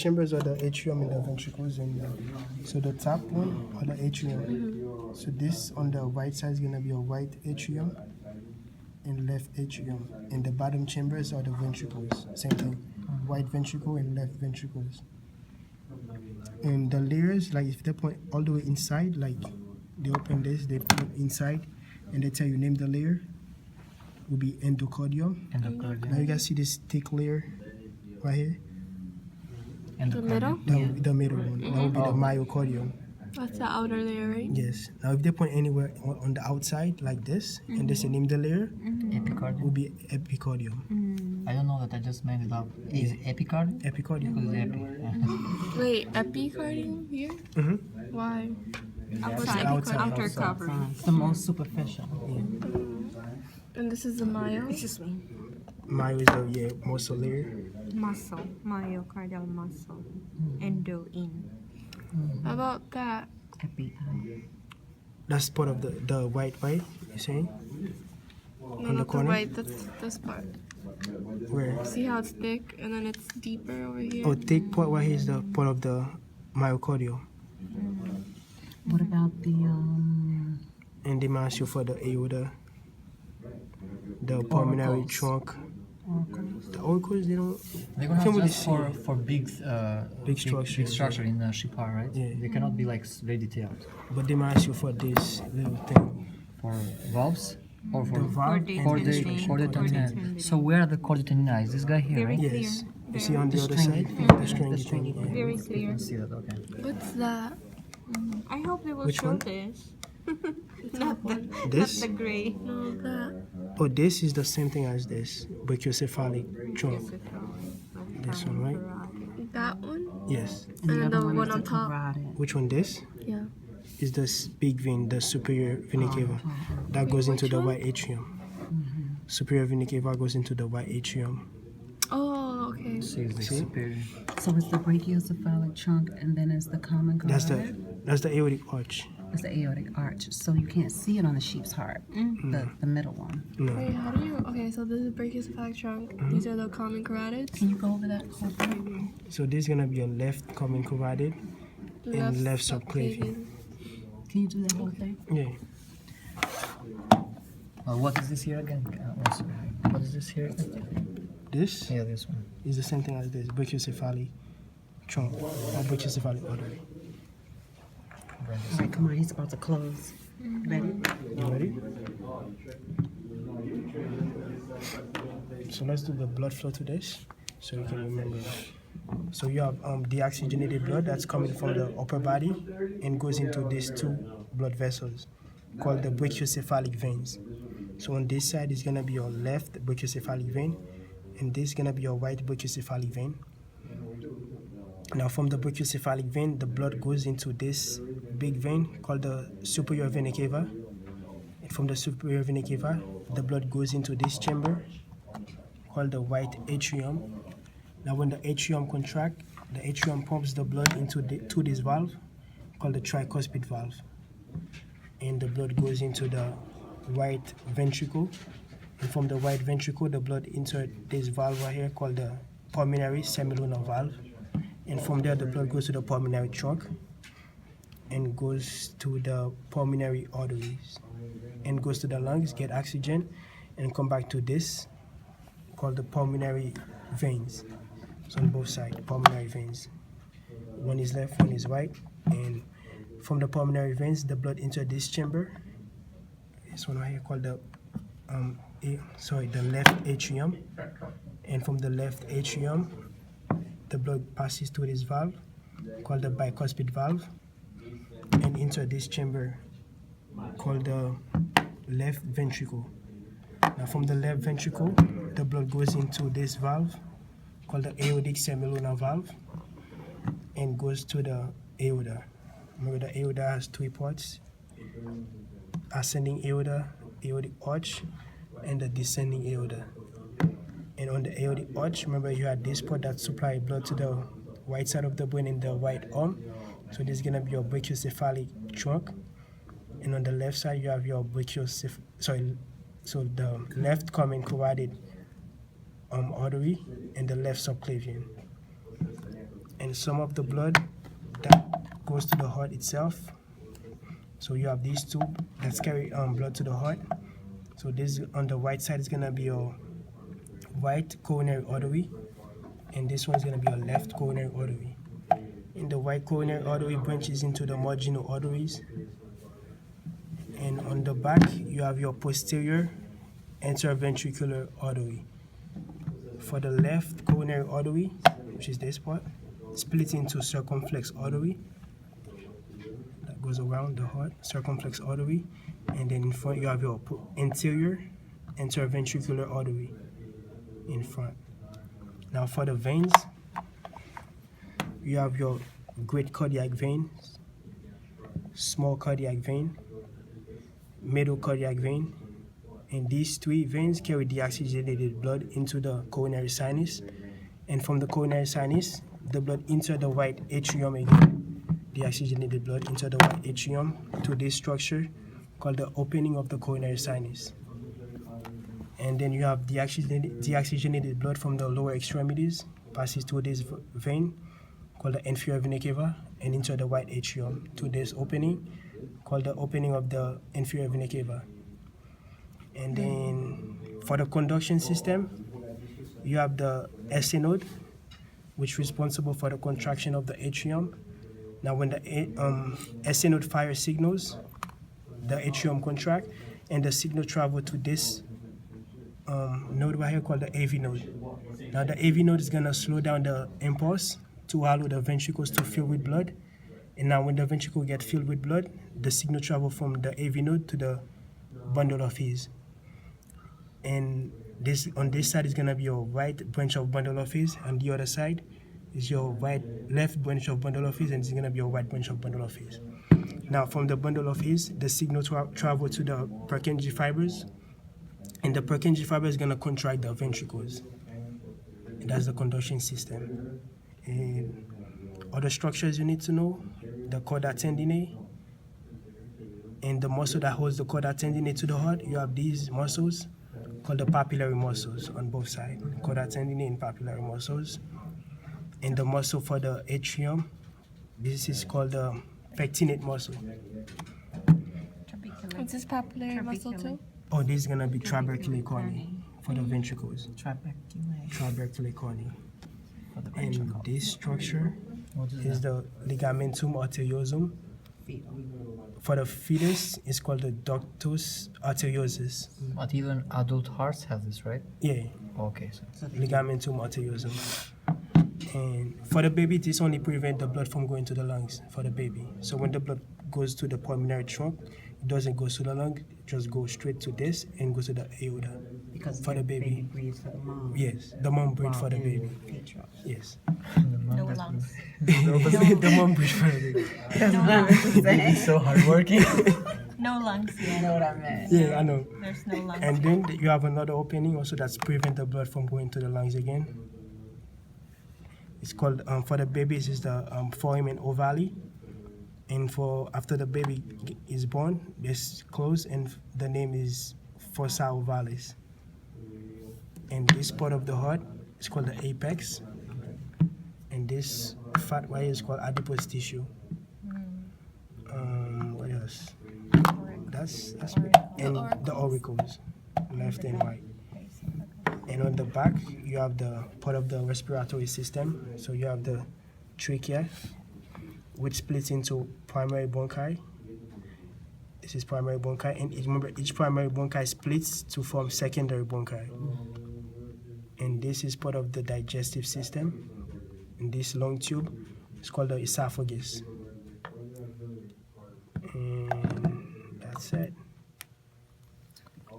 chambers are the atrium and the ventricles, and so the top one are the atrium. So this on the right side is gonna be a right atrium and left atrium, and the bottom chambers are the ventricles. Same thing, right ventricle and left ventricles. And the layers, like if they point all the way inside, like they open this, they put inside, and they tell you name the layer, will be endocardium. Now you guys see this thick layer right here? The middle? The middle one. That will be the myocardium. That's the outer layer, right? Yes. Now if they point anywhere on the outside like this, and they say name the layer, Epicardium? will be epicardium. I don't know that, I just made it up. Is it epicardium? Epicardium. Because it's epi. Wait, epicardium here? Why? Outside. Outer cover. It's the most superficial. And this is the myo? Excuse me. Myo is the muscle layer. Muscle. Myocardial muscle. Endo in. How about that? Epi. That's part of the white, you saying? No, the not the corner? right, that's this part. Where? See how it's thick and then it's deeper over here? Oh, thick part right here is the part of the myocardium. What about the And they ask you for the aorta, the pulmonary Auricles. trunk. The auricles, they don't. They're gonna can't have really just see. for big structures, big structure in the ship part, right? Yeah. They cannot be like very detailed. But they might ask you for this little thing. For valves or for The valve and Chordate the tendon. chordate tendon. So where are the chordate tendini? Is this guy here, right? Yes. You see on the other stringy side? thing. The stringy The stringy thing. thing. Yeah. Very clear. I see that, okay. What's that? I hope they will Which show one? this. not This? the gray. No, that. Oh, this is the same thing as this. Brachiocephalic trunk. This one, right? That one? Yes. and And the the other one one is on the top. carotid. Which one? This Yeah. is the big vein, the superior vena cava. That goes into which the one? right atrium. Superior vena cava goes into the right atrium. Oh, okay. See, is the See? superior. So it's the brachiocephalic trunk, and then it's the common That's carotid. the aortic arch. It's the aortic arch. So you can't see it on the sheep's heart, the middle one. No. Wait, how do you? Okay, so this is brachiocephalic trunk. These are the common carotids. Can you go over that whole thing? So this is gonna be a left common carotid and left subclavian. Can you do that whole thing? Yeah. What is this here again? Also, what is this here? This Yeah, this one. is the same thing as this, brachiocephalic trunk or brachiocephalic artery. All right, come on. He's about to close. Ready? You ready? So let's do the blood flow to this, so you can remember. So you have deoxygenated blood that's coming from the upper body and goes into these two blood vessels called the brachiocephalic veins. So on this side is gonna be your left brachiocephalic vein, and this is gonna be your right brachiocephalic vein. Now from the brachiocephalic vein, the blood goes into this big vein called the superior vena cava. And from the superior vena cava, the blood goes into this chamber called the right atrium. Now when the atrium contracts, the atrium pumps the blood into to this valve called the tricuspid valve. And the blood goes into the right ventricle. And from the right ventricle, the blood into this valve right here called the pulmonary semilunar valve. And from there, the blood goes to the pulmonary trunk and goes to the pulmonary arteries and goes to the lungs, get oxygen, and come back to this called the pulmonary veins. So on both sides, pulmonary veins. One is left, one is right. And from the pulmonary veins, the blood into this chamber. This one right here called the the left atrium. And from the left atrium, the blood passes to this valve called the bicuspid valve and into this chamber called the left ventricle. Now from the left ventricle, the blood goes into this valve called the aortic semilunar valve and goes to the aorta. Remember the aorta has three parts: ascending aorta, aortic arch, and the descending aorta. And on the aortic arch, remember you had this part that supply blood to the right side of the brain and the right arm. So this is gonna be your brachiocephalic trunk. And on the left side, you have your so the left common carotid artery and the left subclavian. and some of the blood that goes to the heart itself. So you have these two that carry blood to the heart. So this on the right side is gonna be your right coronary artery, and this one's gonna be your left coronary artery. And the right coronary artery branches into the marginal arteries. And on the back, you have your posterior interventricular artery. For the left coronary artery, which is this part, split into circumflex artery that goes around the heart, circumflex artery. And then in front, you have your anterior interventricular artery in front. Now for the veins, you have your great cardiac vein, small cardiac vein, middle cardiac vein, and these three veins carry deoxygenated blood into the coronary sinus, and from the coronary sinus, the blood into the right atrium again, deoxygenated blood into the right atrium to this structure called the opening of the coronary sinus. And then you have deoxygenated blood from the lower extremities, passes through this vein called the inferior vena cava and into the right atrium to this opening called the opening of the inferior vena cava. And then for the conduction system, you have the SA node, which is responsible for the contraction of the atrium. Now when the SA node fires signals, the atrium contract, and the signal travel to this node right here called the AV node. Now the AV node is gonna slow down the impulse to allow the ventricles to fill with blood. And now when the ventricle get filled with blood, the signal travel from the AV node to the bundle of his. And this on this side is gonna be your right branch of bundle of his, and the other side is your left branch of bundle of his, and it's gonna be your right branch of bundle of his. Now from the bundle of his, the signal travel to the Purkinje fibers, and the Purkinje fiber is gonna contract the ventricles. And that's the conduction system. And other structures you need to know: the chorda tendineae, and the muscle that holds the chorda tendineae to the heart. You have these muscles called the papillary muscles on both sides, chorda tendineae and papillary muscles. And the muscle for the atrium, this is called the pectinate muscle. Is this papillary muscle too? Oh, this is gonna be trabecular cornea for the ventricles. Trabeculate. Trabecular cornea. For the And ventricle. this structure What is the ligamentum arteriosum. For the fetus, it's called the ductus arteriosus. But even adult hearts have this, right? Yeah, Okay, so ligamentum arteriosum. And for the baby, this only prevents the blood from going to the lungs for the baby. So when the blood goes to the pulmonary trunk, it doesn't go to the lung, it just goes straight to this and goes to the aorta. Because For the baby. breathes for the mom. Yes, the mom breathes for the baby. Vitro. Yes. No lungs. The mom breathes for the baby. it's so hardworking. No lungs You yet. know what I meant? Yeah, I know. There's no lungs And yet. then you have another opening also that's prevent the blood from going to the lungs again. It's called for the babies is the foramen ovale, and for after the baby is born, it's closed, and the name is fossa ovalis. And this part of the heart is called the apex, and this fat wire is called adipose tissue. What else? That's it. And the auricles, left and right. And on the back, you have the part of the respiratory system. So you have the trachea, which splits into primary bronchi. This is primary bronchi, and remember, each primary bronchi splits to form secondary bronchi. And this is part of the digestive system. And this long tube is called the esophagus. And that's it.